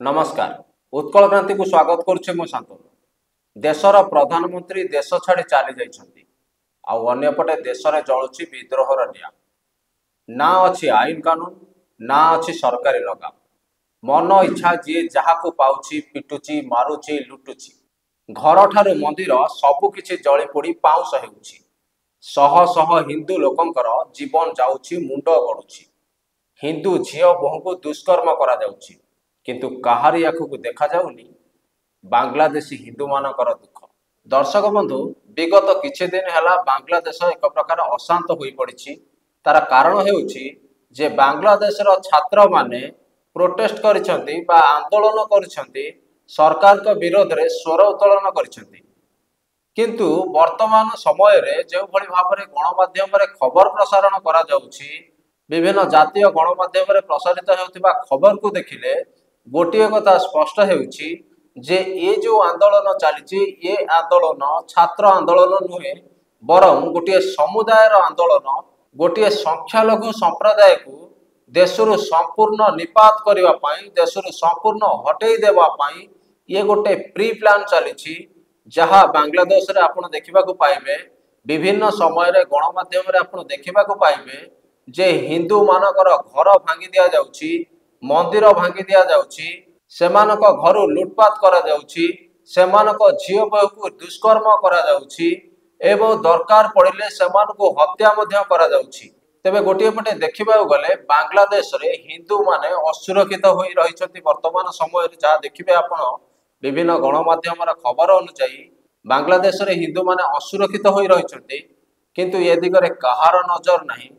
नमस्कार। उत्कल क्रांति को स्वागत करुचे मो शांतनु। देशर प्रधानमंत्री देश छाड़ी चली जाइछंती। आउ अन्यपटे देश रे जळुची विद्रोहर निया। ना अछि आईन कानून, ना अछि सरकारी लगाम। मन इच्छा जी जहा को पाउची पिटुची मारुची लुटुची। घर ठारू मंदिर सबु किछि जळी पोड़ी पाउस हेउची। शह शह हिंदू लोकंकर जीवन जाउची मुंड गडुची। हिंदू झियो बोहू को दुष्कर्म करा जाउची। किंतु काहारी आखु को देखा जाउनी बांग्लादेशी हिंदू मानकर दुख। दर्शक बंधु, विगत किछि दिन हैला बांग्लादेश एक प्रकार अशांत होई पड़िछि। तार कारण हेउछि जे बांग्लादेश रो छात्र माने प्रोटेस्ट करिसंती बा आंदोलन करिसंती, सरकार के विरोध रे स्वर उत्तोलन करिसंती। किंतु वर्तमान समय रे जो भली भाबरे गणमाध्यम रे खबर प्रसारण करा जाउछि, विभिन्न जातीय गणमाध्यम रे प्रसारित हेउथिबा खबर को देखिले गोटे कथा स्पष्ट हेउछि जे ये जो आंदोलन चली ये आंदोलन छात्र आंदोलन नुहे, बरं गोटे समुदायर आंदोलन। गोटे संख्यालघु संप्रदाय को देशरु संपूर्ण निपात करने पाई, देशरु संपूर्ण हटई देवा पाई ये गोटे प्री प्लान चली जहाँ बांग्लादेश रे आपण देखा पाइबे। विभिन्न समय रे गणमाध्यम रे आपण देखा पाइबे जे हिंदू मानकर घर भांगी दिया जाउछि, मंदिर भांगी दिया जाउछि, सेमानक घरु लुटपाट करा जाउछि, सेमानक झियो बहु को दुष्कर्म करा जाउछि एवं दरकार पड़िले सेमानक हत्या मध्य करा जाउछि। तेबे गोटे पटे देखिबा गले बांग्लादेश रे हिंदू माने असुरक्षित होई रहिछथि। वर्तमान समय रे जहाँ देखिबे आपण विभिन्न गणमाध्यम खबर अनुसार बांग्लादेश रे हिंदू माने असुरक्षित होई रहिछथि, किंतु ए दिगरे कहार नजर नहीं।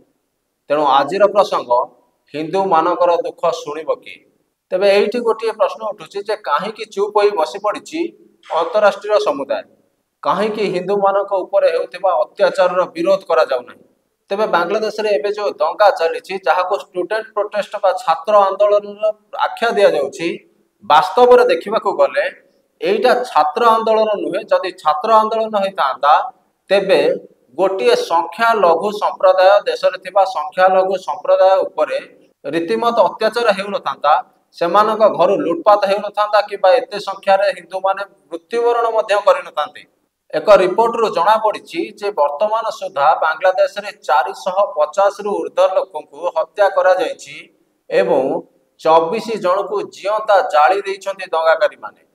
तेणु आजिर प्रसंग हिंदू मानकर दुख शुणिब कि? तेबे एइठी गोटे प्रश्न उठुछि जे काहेकि चुप होई बसी पड़िछि अंतरराष्ट्रीय समुदाय, काहेकि हिंदू मानक ऊपर हेउथिबा अत्याचार रो विरोध करा जाउ नहीं। तेबे बांग्लादेश रे एबे जो दंगा चलीछि जहा को स्टूडेंट प्रोटेस्ट बा छात्र आंदोलन आख्या दिया जाउछि, वास्तव रे देखिबा को गले एइटा छात्र आंदोलन नुहे। जदि छात्र आंदोलन होइतांता तेबे गोटे संख्या लघु संप्रदाय देश रे थिबा संख्या लघु संप्रदाय उपरे रीतिमत अत्याचार हेउ नथांता, सेमानक घर लुटपाट हेउ नथांता कि बा एते संख्या रे हिंदू माने मृत्युवरण मध्य करि नथांते। एक रिपोर्ट रु जना पड़िछि जे वर्तमान सुधा बांग्लादेश रे 450 रु ऊर्ध्व लोक को हत्या करा जायछि एवं 24 जन को जियंता जाली दैछन्ति दंगाकारी माने।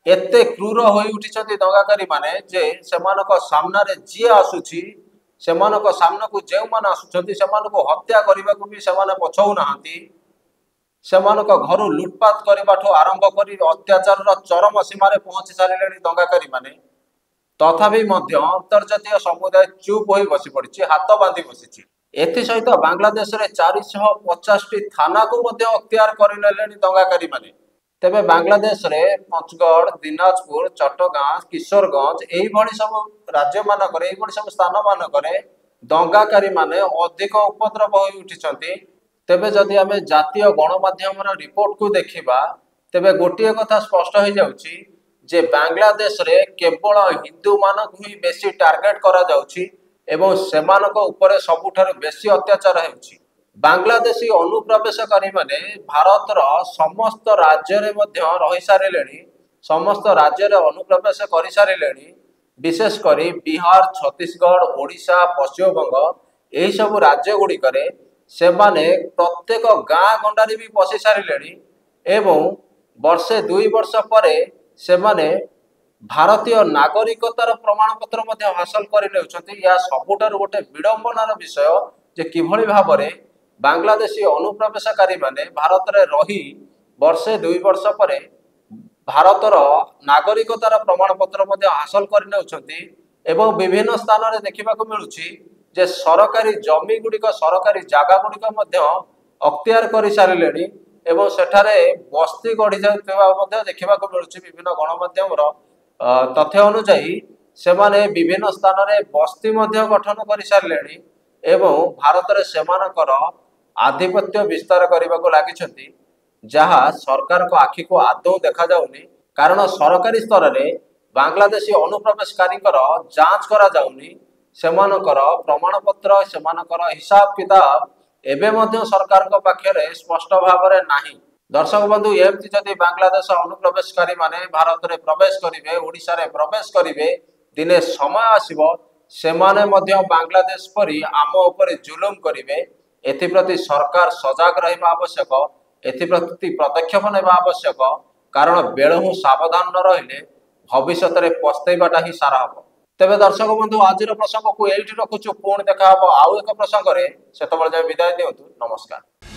एते क्रूर होई उठिछन्ति दंगाकारी माने जे सेमानक सामना रे जे आसुछि, सेमानक सामना को जेउ मान आसुछन्ति सेमानक हत्या करिबा को भी सेमाने पछौ नाहंती। सेमानक घरु लुटपाट करिबाठो आरंभ करी अत्याचार रो चरम सीमा रे पहुंची सारिलेनी दंगाकारी माने। तथापि मध्य अंतर्जातीय समुदाय चुप होई बसी पड़िछि, हाथ बांधी बसिछि। एथि सहित बांग्लादेश रे 450 टी थाना को मध्य अख्तियार करिनेलेनी दंगाकारी माने। तेबे बांग्लादेश रे पंचगढ़, दिनाजपुर, चट्टगां, किशोरगंज एही भली सब राज्य मानक रे एही भली सब स्थान मानक रे दंगाकारी माने अधिक उपद्रव होई उठिछन्ति। तेबे जदि आमे जातीय गणमाध्यम रिपोर्ट को देखिबा तेबे गोटे कथा स्पष्ट हो जाउछि जे बांग्लादेश रे केवल हिंदू मानक ही बेसी टार्गेट करा जाउछि एवं सेमानक ऊपर सबुठार बेसी अत्याचार हेउछि। बांग्लादेशी अनुप्रवेशकारी माने भारतर समस्त राज्य रे मध्य रहि सारिलेनी, समस्त राज्य रे अनुप्रवेश करि सारिलेनी। विशेष करी बिहार, छत्तीसगढ़, ओडिशा, पश्चिम बंग एही सब राज्य गुडी करे सेमाने प्रत्येक गाँ गंडारी भी पशि सारिलेनी एवं वर्षे 2 वर्ष परे सेमाने भारतीय नागरिकतार प्रमाण पत्र मध्य हासिल करि नेउछन्ति। या सबुठार गोटे विडंबनार विषय जे किभଳି भाबरे बांग्लादेशी अनुप्रवेशकारी माने भारत रे रही वर्षे 2 वर्ष परे भारतर नागरिकतार प्रमाण पत्र मध्य हासिल करि नेउछन्ति एवं विभिन्न स्थान रे देखिबा को मिलुछि जे सरकारी जमी गुडिक सरकारी जागा गुडिक मध्य अख्तियार करि सारिलेनी एवं सेठारे बस्ती गढ़ी जाउथिबा मध्य देखिबा को मिलुछि। विभिन्न गणमाध्यम तथ्य अनुसार सेमाने विभिन्न स्थान रे बस्ती मध्य गठन करि सारिलेनी एवं भारत रे सेमानकर आधिपत्य विस्तार करने को लगी, जहाँ सरकार को आखि को आदौ देखा जाउनी। कारण सरकारी स्तर में बांग्लादेशी अनुप्रवेशकारी जांच करा जाउनी, सेमानकर प्रमाण पत्र सेमानकर हिसाब किताब एबे मध्य सरकार को पाखे स्पष्ट भाव में नाही। दर्शक बंधु एमती जदि बांग्लादेश अनुप्रवेशकारी माने भारत में प्रवेश करेंगे ओडिशा रे प्रवेश करेंगे दिने समय आसीबो सेमाने मध्य बांग्लादेश परी आम उपरे जुलुम करेंगे एप्रति सरकार सजग रहा आवश्यक एप्रति पदक्षेप नेबा आवश्यक कारण बेलू सावधान न रहिले भविष्य में पस्तेबाटा ही सारा हम तेरे दर्शक बंधु आज प्रसंग को ये रखुचु पुणी देखा आउ एक प्रसंग में से विदाय दिंतु नमस्कार।